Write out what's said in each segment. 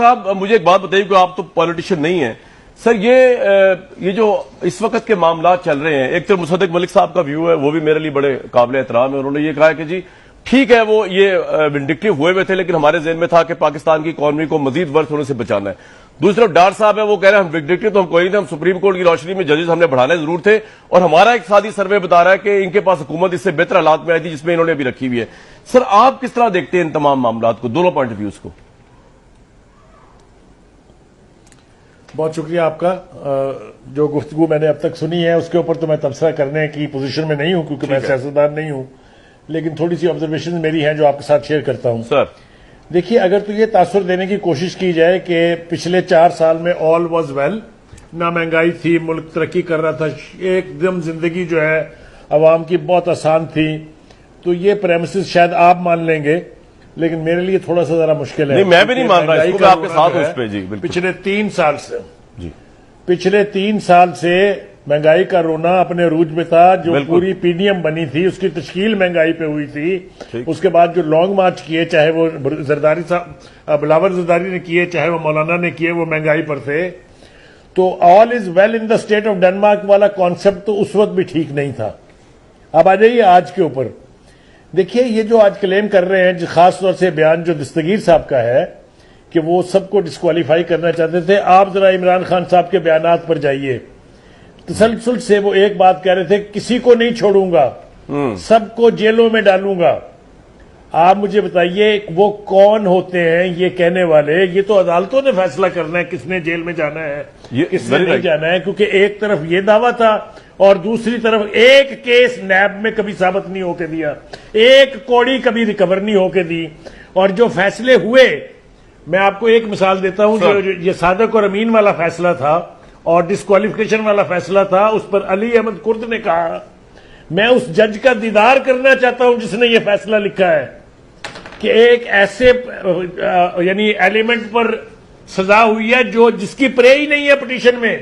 صاحب مجھے ایک بات بتائیے کہ آپ تو پالیٹیشین نہیں ہیں سر، یہ جو اس وقت کے معاملات چل رہے ہیں، ایک تو مصدق ملک صاحب کا ویو ہے، وہ بھی میرے لیے بڑے قابل احترام ہے. انہوں نے یہ کہا کہ جی ٹھیک ہے وہ یہ ونڈکٹیو ہوئے تھے، لیکن ہمارے ذہن میں تھا کہ پاکستان کی اکانومی کو مزید ورس ہونے سے بچانا ہے. دوسری طرف ڈار صاحب ہے، وہ کہہ رہے ہیں ہم ونڈکٹیو تو ہم کوئی نہیں، ہم سپریم کورٹ کی روشنی میں ججز ہم نے بڑھانے ضرور تھے، اور ہمارا اقتصادی سروے بتا رہا ہے کہ ان کے پاس حکومت اس سے بہتر حالات میں آئی تھی جس میں انہوں نے ابھی رکھی ہوئی ہے. سر آپ کس طرح دیکھتے ہیں ان تمام معاملات کو، دونوں پوائنٹ آف ویوز کو؟ بہت شکریہ آپ کا. جو گفتگو میں نے اب تک سنی ہے اس کے اوپر تو میں تبصرہ کرنے کی پوزیشن میں نہیں ہوں کیونکہ میں سیاستدان نہیں ہوں، لیکن تھوڑی سی آبزرویشن میری ہیں جو آپ کے ساتھ شیئر کرتا ہوں. سر دیکھیے، اگر تو یہ تاثر دینے کی کوشش کی جائے کہ پچھلے 4 سال میں آل واز ویل، نہ مہنگائی تھی، ملک ترقی کر رہا تھا، ایک دم زندگی جو ہے عوام کی بہت آسان تھی، تو یہ پریمسز شاید آپ مان لیں گے، لیکن میرے لیے تھوڑا سا ذرا مشکل ہے. نہیں، میں بھی نہیں مان رہا اس کو، میں آپ کے ساتھ ہوں اس پہ. جی بالکل. پچھلے 3 سال سے جی پچھلے 3 سال سے مہنگائی کا رونا اپنے عروج میں تھا. جو پوری پی ڈی ایم بنی تھی اس کی تشکیل مہنگائی پہ ہوئی تھی. اس کے بعد جو لانگ مارچ کیے، چاہے وہ زرداری صاحب بلاول زرداری نے کیے، چاہے وہ مولانا نے کیے، وہ مہنگائی پر تھے. تو all is well in the state of Denmark والا کانسیپٹ تو اس وقت بھی ٹھیک نہیں تھا. اب آ جائیے آج کے اوپر. دیکھیے، یہ جو آج کلیم کر رہے ہیں، خاص طور سے بیان جو دستگیر صاحب کا ہے کہ وہ سب کو ڈسکوالیفائی کرنا چاہتے تھے، آپ ذرا عمران خان صاحب کے بیانات پر جائیے. تسلسل سے وہ ایک بات کہہ رہے تھے، کسی کو نہیں چھوڑوں گا، سب کو جیلوں میں ڈالوں گا. آپ مجھے بتائیے وہ کون ہوتے ہیں یہ کہنے والے؟ یہ تو عدالتوں نے فیصلہ کرنا ہے کس نے جیل میں جانا ہے، کس نے نہیں جانا ہے، کیونکہ ایک طرف یہ دعویٰ تھا اور دوسری طرف ایک کیس نیب میں کبھی ثابت نہیں ہو کے دیا، ایک کوڑی کبھی ریکور نہیں ہو کے دی. اور جو فیصلے ہوئے، میں آپ کو ایک مثال دیتا ہوں. جو یہ صادق اور امین والا فیصلہ تھا اور ڈسکوالیفیکیشن والا فیصلہ تھا، اس پر علی احمد کرد نے کہا میں اس جج کا دیدار کرنا چاہتا ہوں جس نے یہ فیصلہ لکھا ہے کہ ایک ایسے یعنی ایلیمنٹ پر سزا ہوئی ہے جس کی پرے ہی نہیں ہے پٹیشن میں.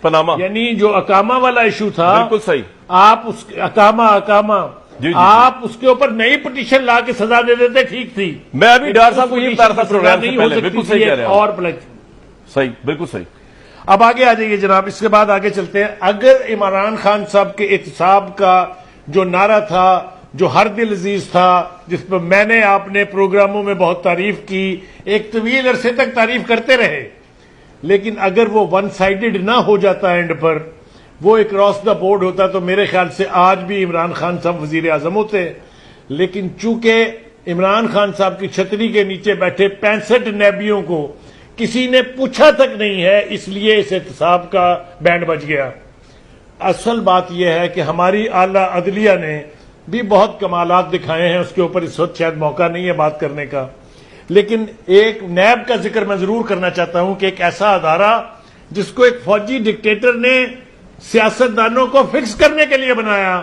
پاناما، یعنی جو اقامہ والا ایشو تھا، بالکل صحیح. آپ اس اقامہ آپ اس کے اوپر نئی پٹیشن لا کے سزا دے دیتے، ٹھیک تھی. میں ابھی ڈار صاحب کو یہ بتا رہا تھا پروگرام سے پہلے، بالکل صحیح کہہ رہے ہیں اور صحیح، بالکل صحیح. اب آگے آ جائیے جناب، اس کے بعد آگے چلتے ہیں. اگر عمران خان صاحب کے احتساب کا جو نعرہ تھا، جو ہر دل عزیز تھا، جس پر میں نے آپ نے پروگراموں میں بہت تعریف کی، ایک طویل عرصے تک تعریف کرتے رہے، لیکن اگر وہ ون سائیڈڈ نہ ہو جاتا اینڈ پر، وہ اکراس دا بورڈ ہوتا، تو میرے خیال سے آج بھی عمران خان صاحب وزیر اعظم ہوتے. لیکن چونکہ عمران خان صاحب کی چھتری کے نیچے بیٹھے 65 نیبیوں کو کسی نے پوچھا تک نہیں ہے، اس لیے اس احتساب کا بینڈ بج گیا. اصل بات یہ ہے کہ ہماری اعلیٰ عدلیہ نے بھی بہت کمالات دکھائے ہیں، اس کے اوپر اس وقت شاید موقع نہیں ہے بات کرنے کا. لیکن ایک نیب کا ذکر میں ضرور کرنا چاہتا ہوں کہ ایک ایسا ادارہ جس کو ایک فوجی ڈکٹیٹر نے سیاستدانوں کو فکس کرنے کے لیے بنایا،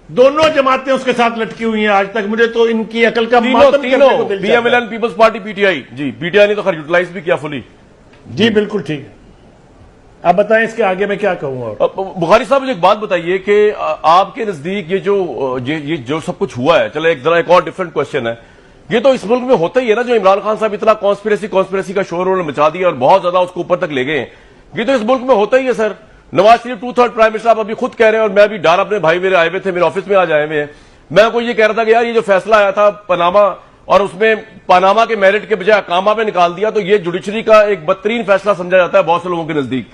دونوں جماعتیں اس کے ساتھ لٹکی ہوئی ہیں آج تک. مجھے تو ان کی عقل کا ماتم کرنے کو دل P M L N Peoples Party P T I. جی پی ٹی آئی نے تو خیر یوٹیلائز بھی کیا فلی. جی بالکل ٹھیک ہے. اب بتائیں اس کے آگے میں کیا کہوں. اور بخاری صاحب مجھے ایک بات بتائیے کہ آپ کے نزدیک یہ جو سب کچھ ہوا ہے، چلے ایک اور ڈفرنٹ کوشچن ہے، یہ تو اس ملک میں ہوتا ہی ہے نا، جو عمران خان صاحب اتنا کانسپریسی کا شور انہوں نے مچا دیا اور بہت زیادہ اس کو اوپر تک لے گئے ہیں، یہ تو اس ملک میں ہوتا ہی ہے سر. نواز شریف 2/3 پرائم منسٹر آپ ابھی خود کہہ رہے ہیں، اور میں بھی ڈار اپنے بھائی میرے آئے ہوئے تھے، میرے آفس میں آج آئے ہوئے ہیں. میں کوئی یہ کہہ رہا تھا کہ یار یہ جو فیصلہ آیا تھا پاناما، اور اس میں پاناما کے میرٹ کے بجائے اقامہ پہ نکال دیا، تو یہ جوڈیشری کا ایک بدترین فیصلہ سمجھا جاتا ہے بہت سے لوگوں کے نزدیک.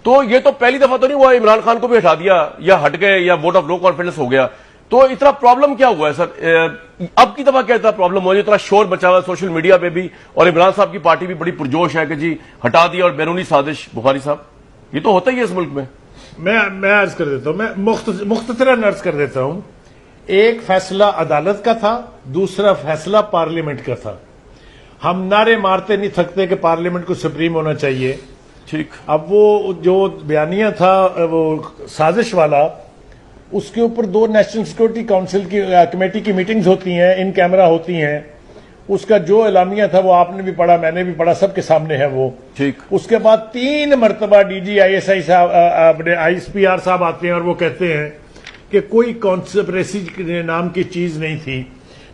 تو یہ تو پہلی دفعہ تو نہیں ہوا عمران خان کو بھی ہٹا دیا یا ہٹ گئے یا ووٹ آف نو کانفیڈنس ہو گیا. تو اتنا پرابلم کیا ہوا ہے سر؟ اب کی دفعہ کیا اتنا پرابلم ہوا ہے؟ اتنا شور مچا ہوا ہے سوشل میڈیا پہ بھی، اور عمران صاحب کی پارٹی بھی بڑی پرجوش ہے کہ جی ہٹا دیا اور بیرونی سازش. بخاری صاحب یہ تو ہوتا ہی ہے اس ملک میں. میں عرض کر دیتا ہوں، میں مختصراً عرض کر دیتا ہوں. ایک فیصلہ عدالت کا تھا، دوسرا فیصلہ پارلیمنٹ کا تھا. ہم نعرے مارتے نہیں تھکتے کہ پارلیمنٹ کو سپریم ہونا چاہیے. ٹھیک. اب وہ جو بیانیہ تھا وہ سازش والا، اس کے اوپر 2 نیشنل سیکورٹی کونسل کی کمیٹی کی میٹنگز ہوتی ہیں، ان کیمرہ ہوتی ہیں. اس کا جو اعلامیہ تھا وہ آپ نے بھی پڑھا، میں نے بھی پڑھا، سب کے سامنے ہے وہ. ٹھیک. اس کے بعد 3 مرتبہ D G I S I صاحب اپنے آئی ایس پی آر صاحب آتے ہیں اور وہ کہتے ہیں کہ کوئی کانسپریسی نام کی چیز نہیں تھی.